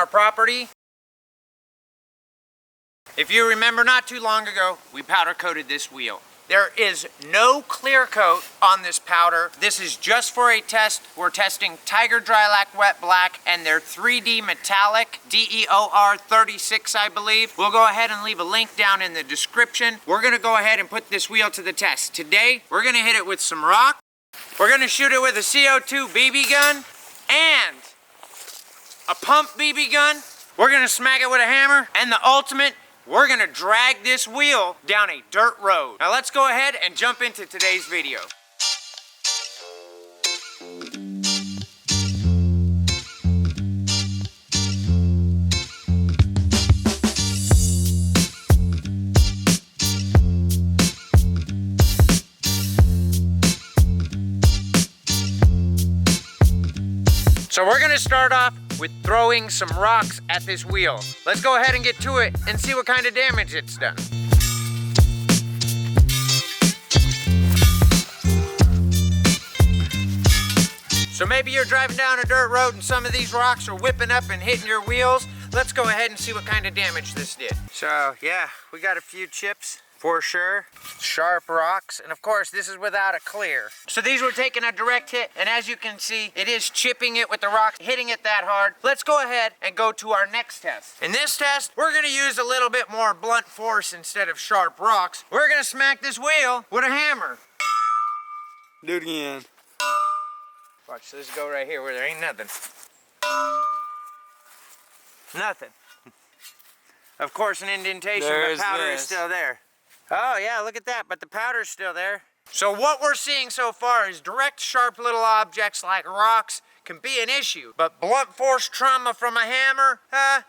our property. If you remember, not too long ago, we powder coated this wheel. There is no clear coat on this powder. This is just for a test. We're testing Tiger Drylac Wet Black and their 3D Metallic DEOR 36, I believe. We'll go ahead and leave a link down in the description. We're gonna go ahead and put this wheel to the test. Today, we're gonna hit it with some rock. We're gonna shoot it with a CO2 BB gun and a pump BB gun. We're gonna smack it with a hammer, and the ultimate, we're gonna drag this wheel down a dirt road. Now let's go ahead and jump into today's video. So we're gonna start off with throwing some rocks at this wheel. Let's go ahead and get to it and see what kind of damage it's done. So maybe you're driving down a dirt road and some of these rocks are whipping up and hitting your wheels. Let's go ahead and see what kind of damage this did. So yeah, we got a few chips for sure. Sharp rocks, and of course this is without a clear. So these were taking a direct hit, and as you can see, it is chipping it with the rocks, hitting it that hard. Let's go ahead and go to our next test. In this test, we're gonna use a little bit more blunt force instead of sharp rocks. We're gonna smack this wheel with a hammer. Do it again. Watch this go right here where there ain't nothing. Nothing. Of course, an indentation, but powder is still there. Oh yeah, look at that, but the powder's still there. So what we're seeing so far is direct, sharp little objects like rocks can be an issue, but blunt force trauma from a hammer,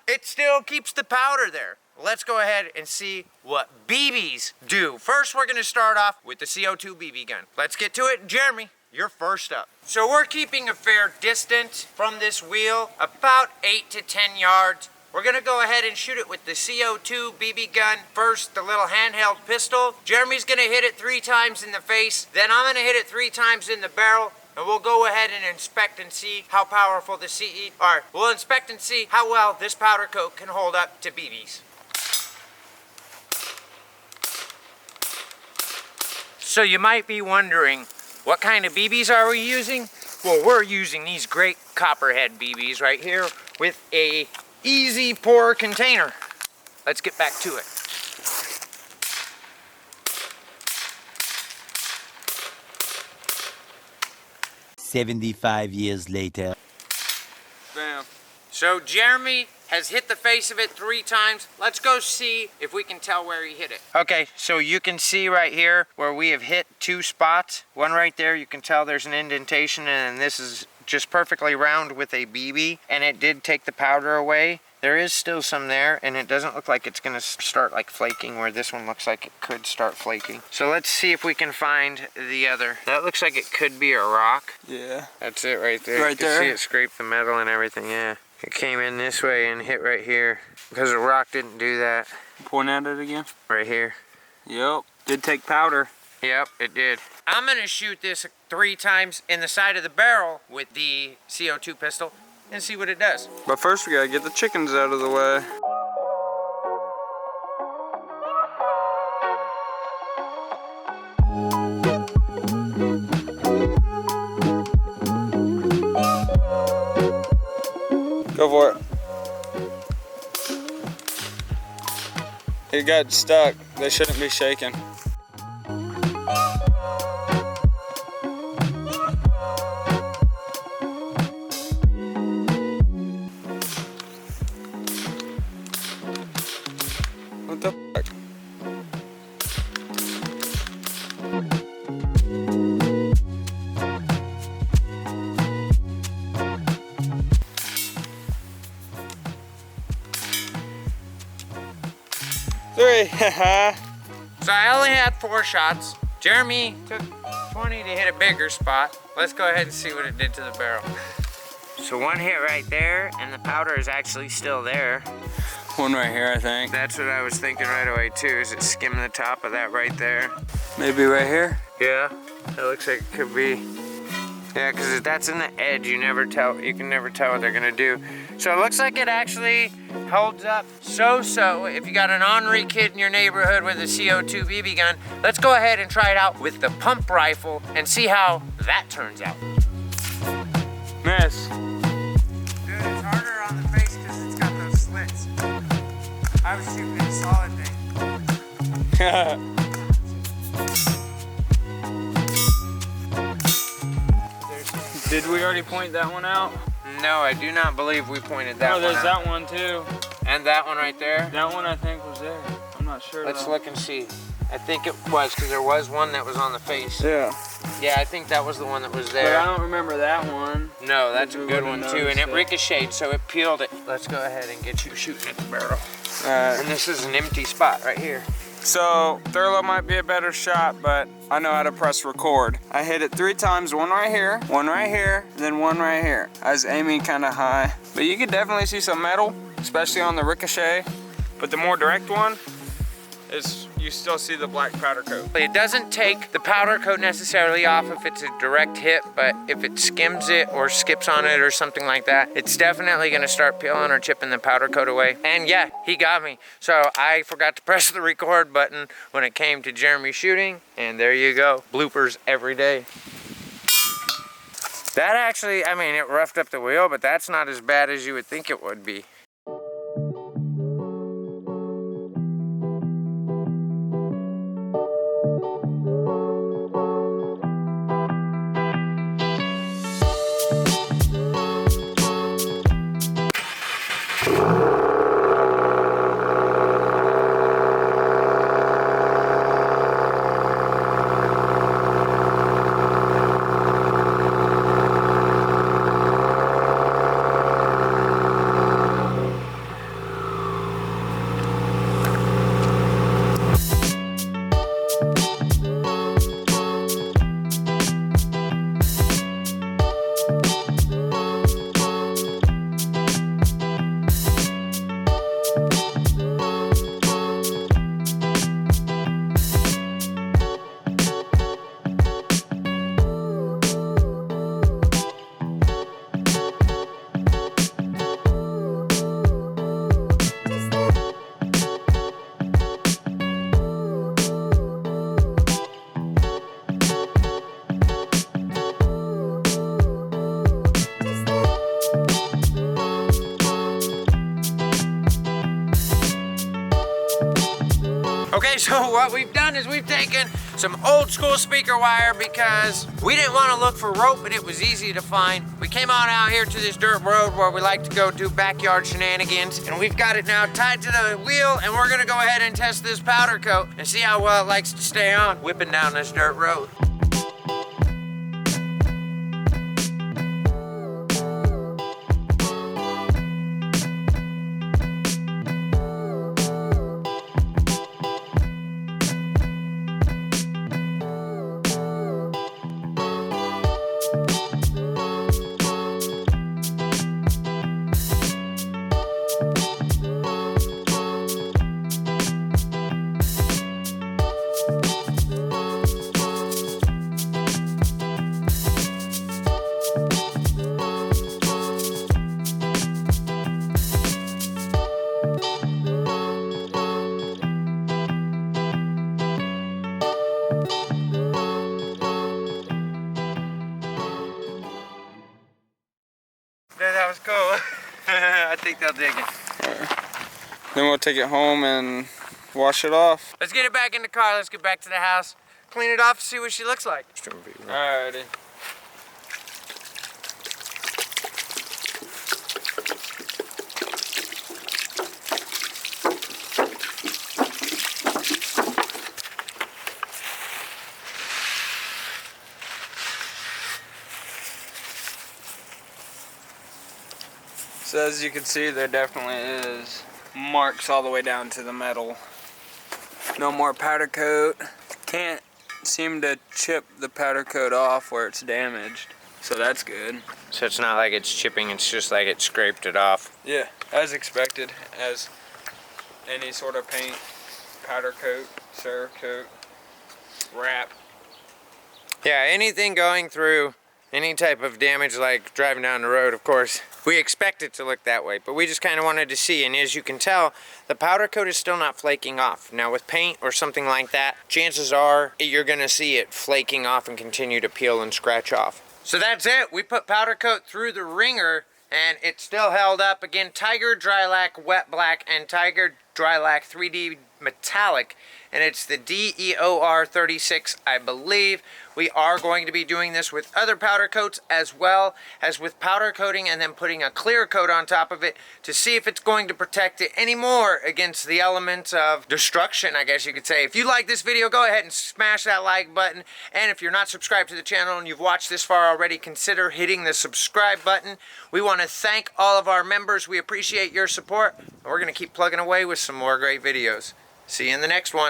it still keeps the powder there. Let's go ahead and see what BBs do. First, we're gonna start off with the CO2 BB gun. Let's get to it. Jeremy, you're first up. So we're keeping a fair distance from this wheel, about 8 to 10 yards. We're gonna go ahead and shoot it with the CO2 BB gun. First, the little handheld pistol. Jeremy's gonna hit it 3 times in the face. Then I'm gonna hit it 3 times in the barrel. And we'll go ahead and inspect and see how powerful the we'll inspect and see how well this powder coat can hold up to BBs. So you might be wondering, what kind of BBs are we using? Well, we're using these great copperhead BBs right here with a easy pour container. Let's get back to it. "75 years later." Bam. So Jeremy has hit the face of it 3 times. Let's go see if we can tell where he hit it. Okay, so you can see right here where we have hit 2 spots. One right there, you can tell there's an indentation, and this is just perfectly round with a BB, and it did take the powder away. There is still some there, and it doesn't look like it's gonna start like flaking, where this one looks like it could start flaking. So let's see if we can find the other. That looks like it could be a rock. Yeah. That's it right there. Right you can there. see it scraped the metal and everything, yeah. It came in this way and hit right here, because the rock didn't do that. Point at it again. Right here. Yep. Did take powder. Yep, it did. I'm gonna shoot this 3 times in the side of the barrel with the CO2 pistol and see what it does. But first we gotta get the chickens out of the way. Go for it. It got stuck. They shouldn't be shaking. What the fuck? Three. So I only had 4 shots. Jeremy took 20 to hit a bigger spot. Let's go ahead and see what it did to the barrel. So 1 hit right there, and the powder is actually still there. One right here, I think. That's what I was thinking right away too, is it skimmed the top of that right there. Maybe right here? Yeah, that looks like it could be. Yeah, because if that's in the edge, you can never tell what they're gonna do. So it looks like it actually holds up so-so. If you got an ornery kid in your neighborhood with a CO2 BB gun, let's go ahead and try it out with the pump rifle and see how that turns out. Miss. Dude, it's harder on the face because it's got those slits. I was shooting a solid thing. Did we already point that one out? No, I do not believe we pointed that one out. Oh, there's that one too. And that one right there? That one I think was there. I'm not sure. Let's though. look and see. I think it was, because there was one that was on the face. Yeah. Yeah, I think that was the one that was But there. I don't remember that one. No, that's a good one too, and it it. ricocheted, so it peeled it. Let's go ahead and get you shooting at the barrel. Alright. And this is an empty spot right here. So, Thurlow might be a better shot, but I know how to press record. I hit it 3 times, one right here, and then one right here. I was aiming kind of high. But you could definitely see some metal, especially on the ricochet. But the more direct one is you still see the black powder coat. It doesn't take the powder coat necessarily off if it's a direct hit, but if it skims it or skips on it or something like that, it's definitely gonna start peeling or chipping the powder coat away. And yeah, he got me. So I forgot to press the record button when it came to Jeremy shooting, and there you go. Bloopers every day. That actually, I mean, it roughed up the wheel, but that's not as bad as you would think it would be. Okay, so what we've done is we've taken some old school speaker wire because we didn't want to look for rope, but it was easy to find. We came on out here to this dirt road where we like to go do backyard shenanigans, and we've got it now tied to the wheel, and we're gonna go ahead and test this powder coat and see how well it likes to stay on whipping down this dirt road. That was cool. I think they'll dig it. Then we'll take it home and wash it off. Let's get it back in the car. Let's get back to the house, clean it off, see what she looks like. Alrighty. So as you can see, there definitely is marks all the way down to the metal. No more powder coat. Can't seem to chip the powder coat off where it's damaged. So that's good. So it's not like it's chipping, it's just like it scraped it off. Yeah, as expected, as any sort of paint, powder coat, Cerakote, wrap. Yeah, anything going through any type of damage like driving down the road, of course. We expect it to look that way, but we just kind of wanted to see, and as you can tell, the powder coat is still not flaking off. Now with paint or something like that, chances are you're gonna see it flaking off and continue to peel and scratch off. So that's it. We put powder coat through the ringer and it still held up. Again, Tiger Drylac Wet Black and Tiger Drylac 3D Metallic, and it's the DEOR 36, I believe. We are going to be doing this with other powder coats as well as with powder coating and then putting a clear coat on top of it to see if it's going to protect it any more against the elements of destruction, I guess you could say. If you like this video, go ahead and smash that like button. And if you're not subscribed to the channel and you've watched this far already, consider hitting the subscribe button. We want to thank all of our members. We appreciate your support. And we're going to keep plugging away with some more great videos. See you in the next one.